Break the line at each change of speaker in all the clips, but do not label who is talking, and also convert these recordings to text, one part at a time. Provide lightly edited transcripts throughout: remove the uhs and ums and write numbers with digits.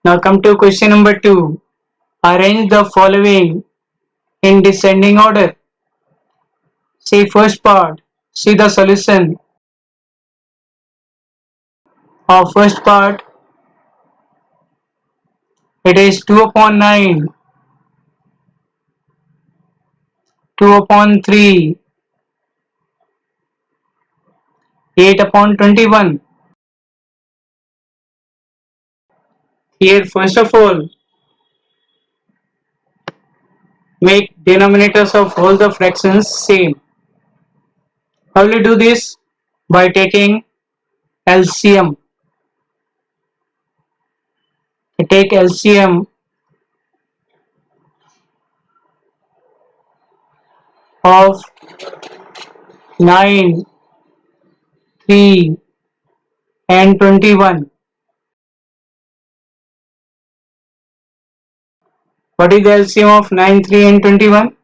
Now come to question number 2. Arrange the following in descending order. See first part. See the solution of first part. It is 2 upon 9, 2 upon 3, 8 upon 21. Here first of all, make denominators of all the fractions same. How will you do this? By taking LCM. Take LCM of 9, 3 and 21. What is the LCM of 9, 3 and 21?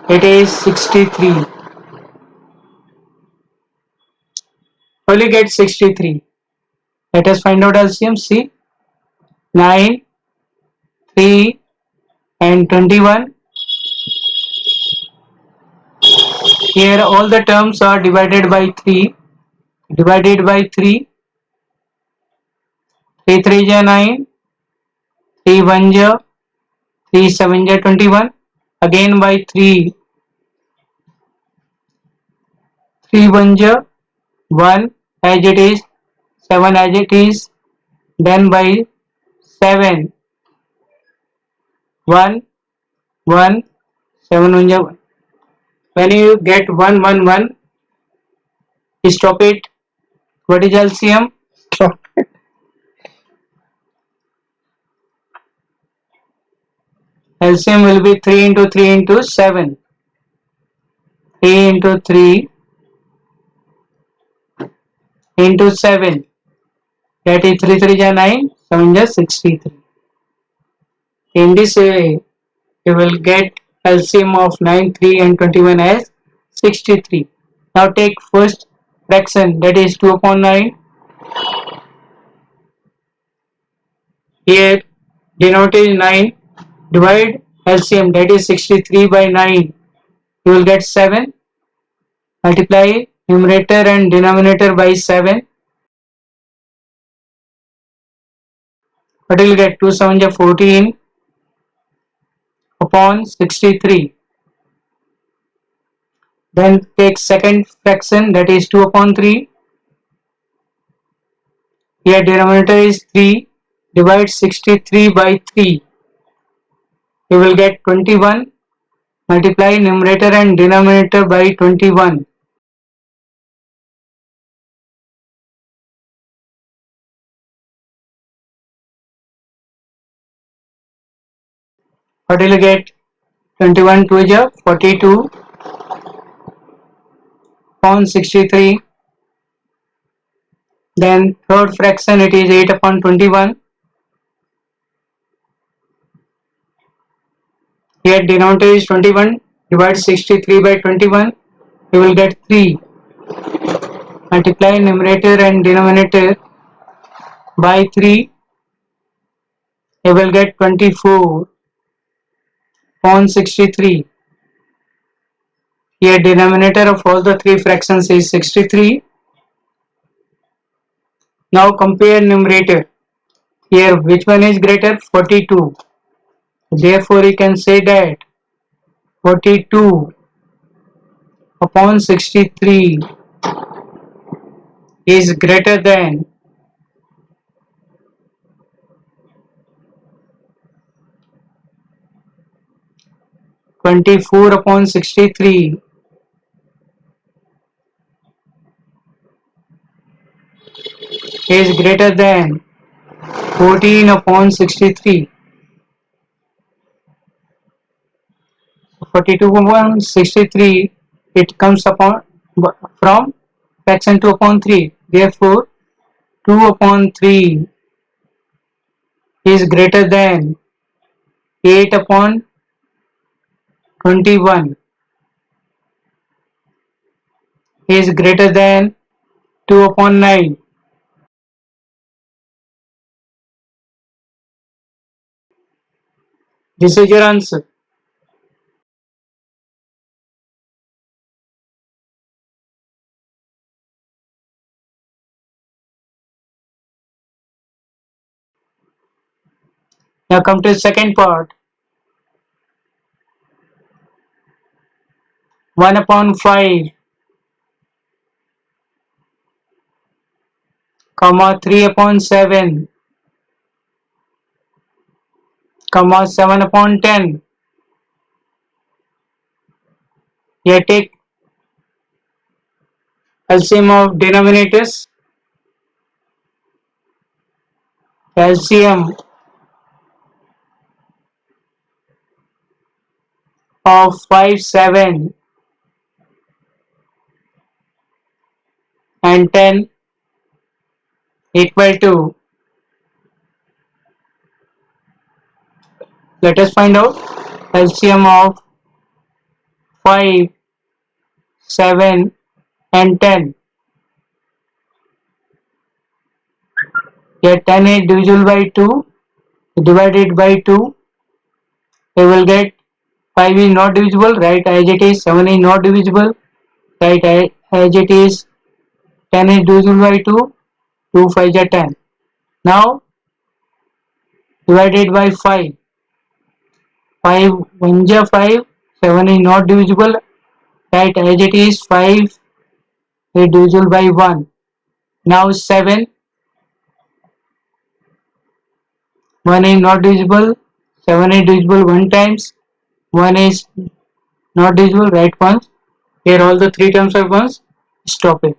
It is 63. How will you get 63? Let us find out LCM. See, 9, 3 and 21. Here all the terms are divided by 3. Divided by 3. 3 3 is 9. 3 1 is 3 7 is 21. Again by 3. 3 1 is 1 as it is. 7 as it is. Then by 7. 1 1 7 1 is 1. When you get 1 1 1, stop it. What is LCM? Stop. LCM will be 3 into 3 into 7. 3 into 3 into 7. That is 3 3 is 9, 7 is 63. In this way, you will get LCM of 9, 3 and 21 as 63. Now take first fraction, that is 2 upon 9. Here denoted is 9. Divide LCM, that is 63 by 9. You will get 7. Multiply numerator and denominator by 7. What will you get? 2 7 is 14 upon 63. Then take second fraction, that is 2 upon 3. Here denominator is 3. Divide 63 by 3. You will get 21. Multiply numerator and denominator by 21. What will you get? 21 2 is 42 upon 63. Then third fraction, it is 8 upon 21. Here denominator is 21. Divide 63 by 21. You will get 3. Multiply numerator and denominator by 3. You will get 24 upon 63. Here denominator of all the three fractions is 63. Now compare numerator. Here which one is greater? 42. Therefore you can say that 42 upon 63 is greater than 24 upon 63 is greater than 14 upon 63. 42 upon 63, it comes upon from fraction 2 upon 3. Therefore 2 upon 3 is greater than 8 upon 21 is greater than 2 upon 9. This is your answer. Now come to the second part. 1 upon 5, comma 3 upon 7, comma 7 upon 10. Here take LCM of denominators. LCM of 5, 7 and 10 equal to, let us find out LCM of 5, 7 and 10. Here 10 is divisible by 2, divided by 2, we will get 5 is not divisible, right as it is, 7 is not divisible, right as it is, 10 is divisible by 2, 2 5 is 10. Now divided by 5, 5 1 is 5, 7 is not divisible, right as it is, 5 is divisible by 1. Now 7, 1 is not divisible, 7 is divisible 1 times, 1 is not divisible, right once. Here all the 3 terms are ones, stop it.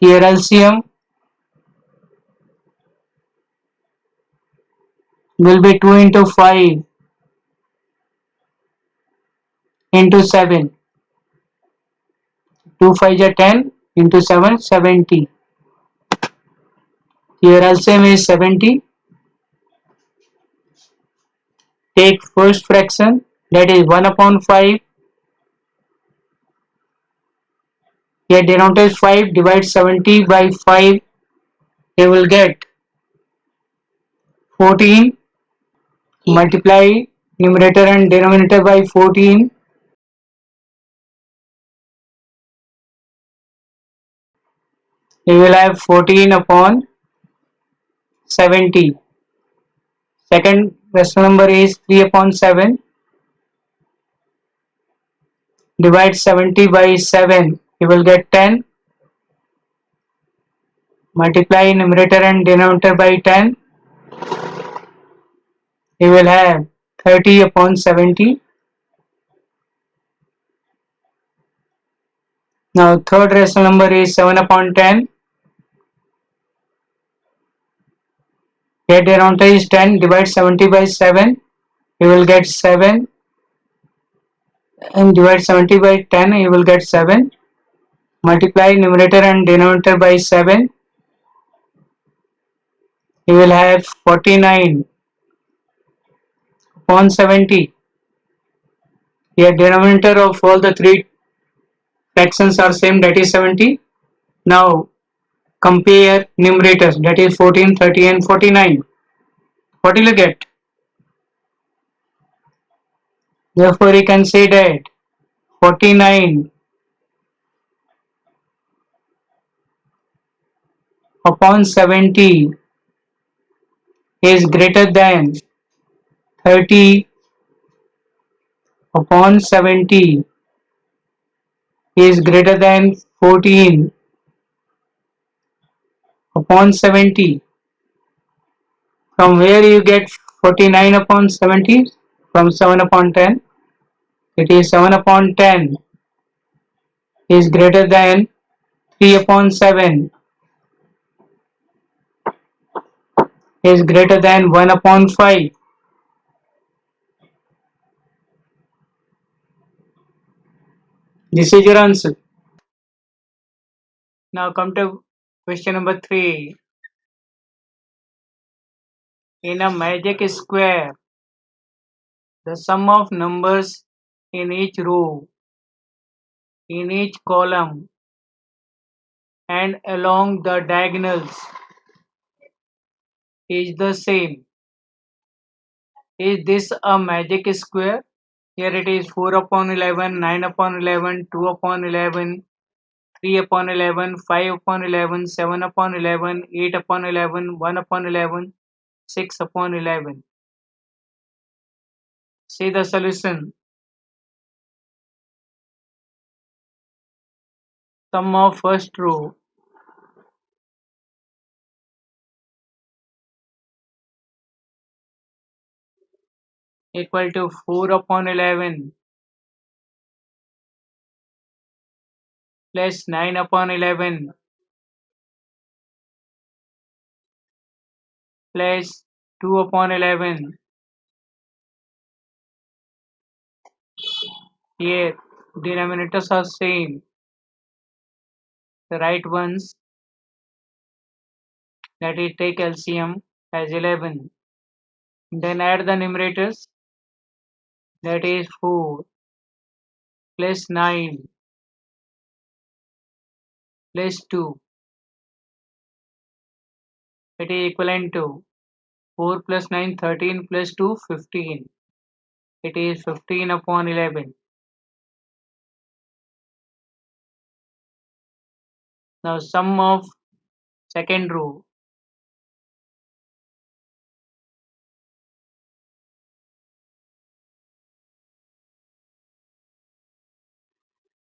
Here LCM will be 2 into 5 into 7. 2 5 is 10 into 7, 70. Here LCM is 70. Take first fraction, that is 1 upon 5. Here denominator is 5, divide 70 by 5. You will get 14. Multiply numerator and denominator by 14. You will have 14 upon 70. Second rational number is 3 upon 7. Divide 70 by 7. You will get 10. Multiply numerator and denominator by 10. You will have 30 upon 70. Now third rational number is 7 upon 10. Here denominator is 10. Divide 70 by 7. You will get 7. And divide 70 by 10. You will get 7. Multiply numerator and denominator by 7. You will have 49 upon 70. Here denominator of all the 3 fractions are same, that is 70. Now compare numerators, that is 14, 30 and 49. What will you get? Therefore you can say that 49 upon 70 is greater than 30 upon 70 is greater than 14 upon 70. From where you get 49 upon 70? From 7 upon 10. It is 7 upon 10 is greater than 3 upon 7 is greater than 1 upon 5. This is your answer. Now come to question number 3. In a magic square, the sum of numbers in each row, in each column, and along the diagonals is the same. Is this a magic square? Here it is 4 upon 11, 9 upon 11, 2 upon 11, 3 upon 11, 5 upon 11, 7 upon 11, 8 upon 11, 1 upon 11, 6 upon 11. See the solution. Sum of first row equal to 4 upon 11 plus 9 upon 11 plus 2 upon 11. Here denominators are same. The right ones, that is take LCM as 11. Then add the numerators, that is 4 plus 9 plus 2. It is equivalent to 4 plus 9 13 plus 2 15. It is 15 upon 11. Now sum of second row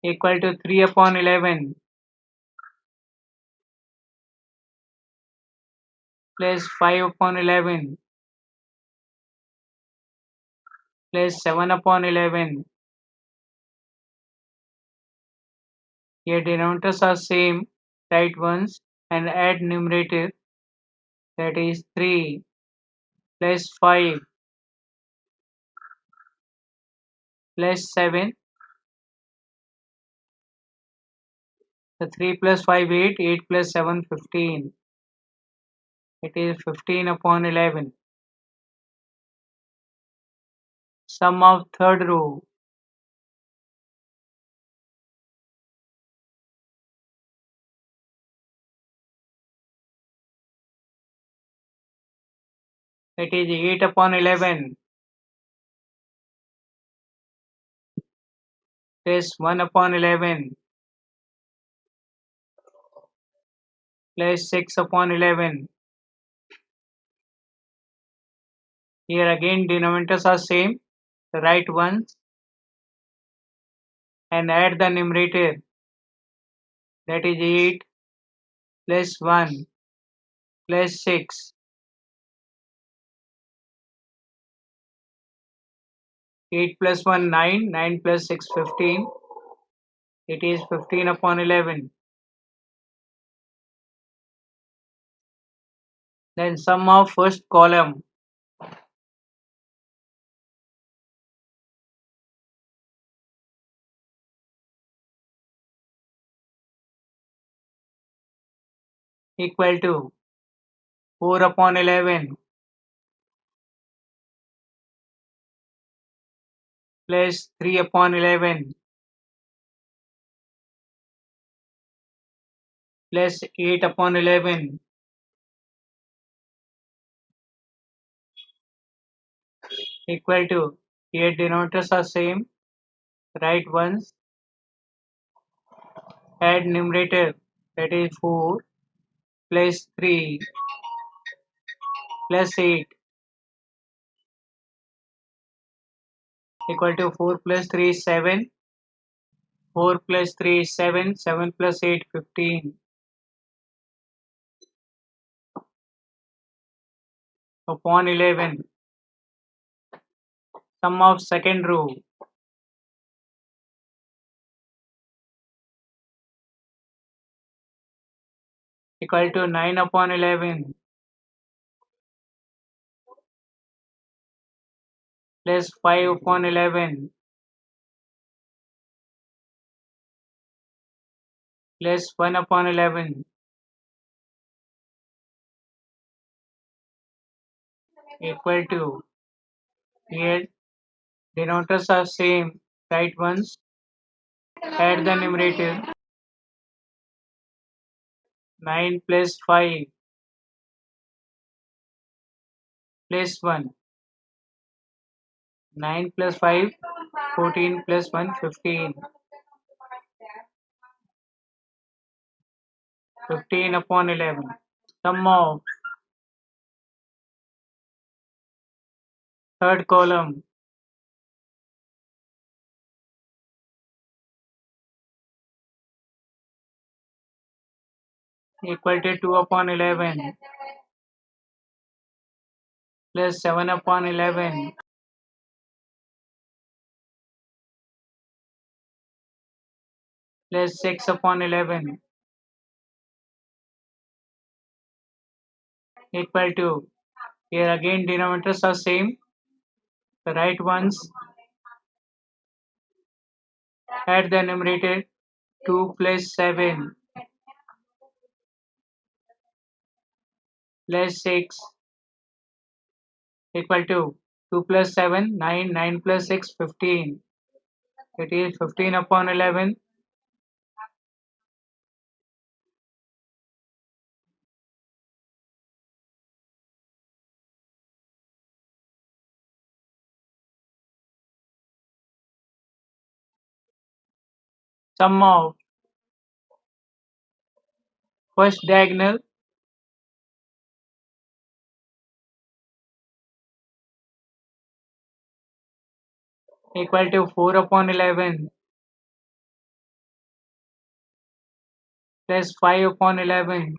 equal to 3 upon 11 plus 5 upon 11 plus 7 upon 11. Here denominators are same, right ones, and add numerator, that is 3 plus 5 plus 7. The 3 plus 5 8, 8 plus 7 15. It is 15 upon 11. Sum of third row it is 8 upon 11 plus 1 upon 11 plus 6 upon 11. Here again denominators are same, the right ones, and add the numerator, that is 8 plus 1 plus 6. 8 plus 1 9, 9 plus 6 15. It is 15 upon 11. Then sum of first column equal to 4 upon 11 plus 3 upon 11 plus 8 upon 11 equal to, here denominators are same, right ones, add numerator, that is 4 plus 3 plus 8 equal to 4 plus 3 7, 4 plus 3 7, 7 plus 8 15 upon 11. Sum of second row equal to 9 upon 11 plus 5 upon 11 plus 1 upon 11 equal to, here denominators are same, right ones, add the numerator, 9 plus 5 plus 1. 9 plus 5, 14 plus 1, 15. 15 upon 11. Sum of third column equal to 2 upon 11 plus 7 upon 11 plus 6 upon 11 equal to, here again denominators are same, the right ones, add the numerator 2 plus 7 plus 6 equal to 2 plus 7, 9, 9 plus 6, 15. It is 15 upon 11 sum of first diagonal equal to 4 upon 11 plus 5 upon 11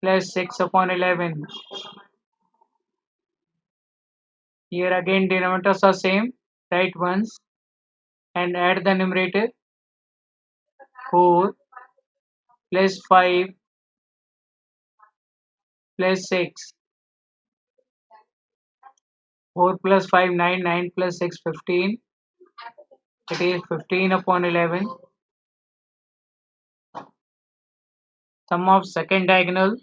plus 6 upon 11. Here again denominators are same, right ones, and add the numerator 4 plus 5 plus 6. 4 plus 5, 9, 9 plus 6, 15. It is 15 upon 11. Sum of second diagonal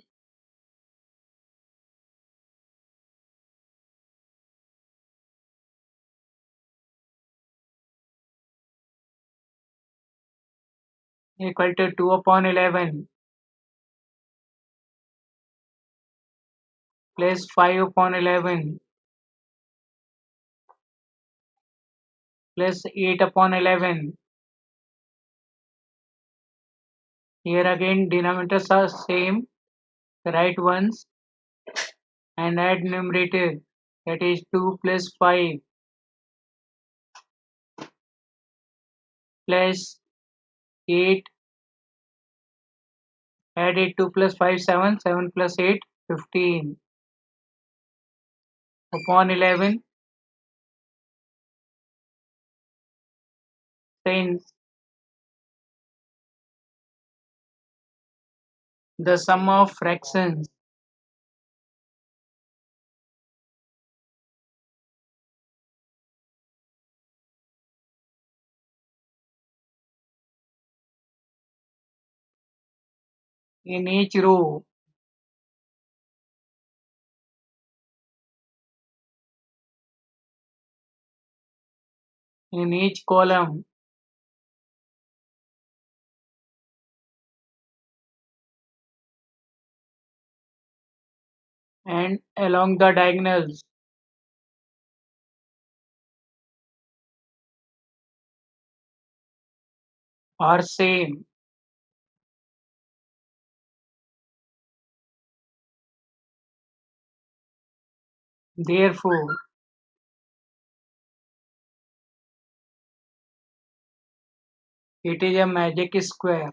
equal to 2 upon 11 plus 5 upon 11 plus 8 upon 11. Here again denominators are same, the right ones, and add numerator, that is 2 plus 5 plus 8, add it 2 plus 5, 7, 7 plus 8, 15 upon 11. Since the sum of fractions in each row in each column and along the diagonals are same. Therefore, it is a magic square.